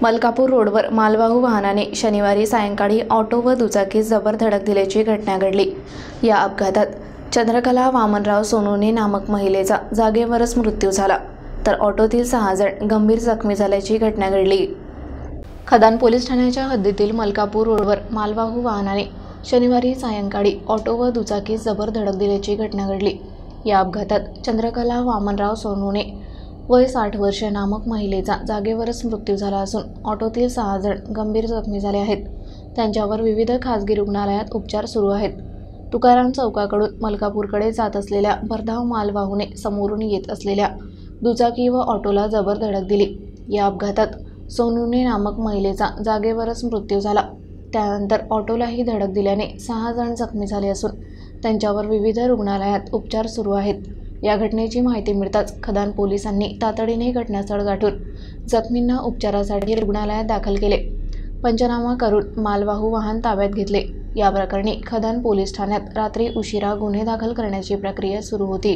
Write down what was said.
मलकापूर रोडवर मालवाहू वाहनाने शनिवारी सायंकाळी ऑटो व दुचाकीस जबर धडक दिल्याची घटना घडली। या अपघातात चंद्रकला वामनराव सोनवणे नामक महिलेचा जागेवरच मृत्यू झाला, तर ऑटोतील 6 जण गंभीर जखमी झाल्याची घटना घडली। खदान पोलीस ठाण्याच्या हद्दीतील मलकापूर रोडवर मालवाहू वाहनाने शनिवारी सायंकाळी ऑटो व दुचाकीस जबर धडक दिल्याची घटना घडली। या अपघातात चंद्रकला वामनराव सोनवणे वय 60 वर्षे नामक महिलेचा जागेवरच मृत्यू झाला असून ऑटोतील 6 जण गंभीर जखमी झाले आहेत। त्यांच्यावर विविध खासगी रुग्णालयात उपचार सुरू आहेत। तुकाराम चौकाकडून मलकापूरकडे जात असलेल्या भरधाव मालवाहूने समोरून येत असलेल्या दुचाकी व ऑटोला जबर धडक दिली। या अपघातात सोनवणे नामक महिलेचा जागेवरच मृत्यू झाला। त्यानंतर ऑटोलाही धडक दिल्याने 6 जण जखमी झाले असून त्यांच्यावर विविध रुग्णालयात उपचार सुरू आहेत। या घटनेची माहिती मिळताच खदान पोलिसांनी तातडीने घटनास्थळ गाठून जखमींना उपचारासाठी रुग्णालयात दाखल केले। पंचनामा करून मालवाहू वाहन ताब्यात घेतले। या प्रकरणी खदान पोलीस ठाण्यात रात्री उशिरा गुन्हे दाखल करण्याची प्रक्रिया सुरू होती।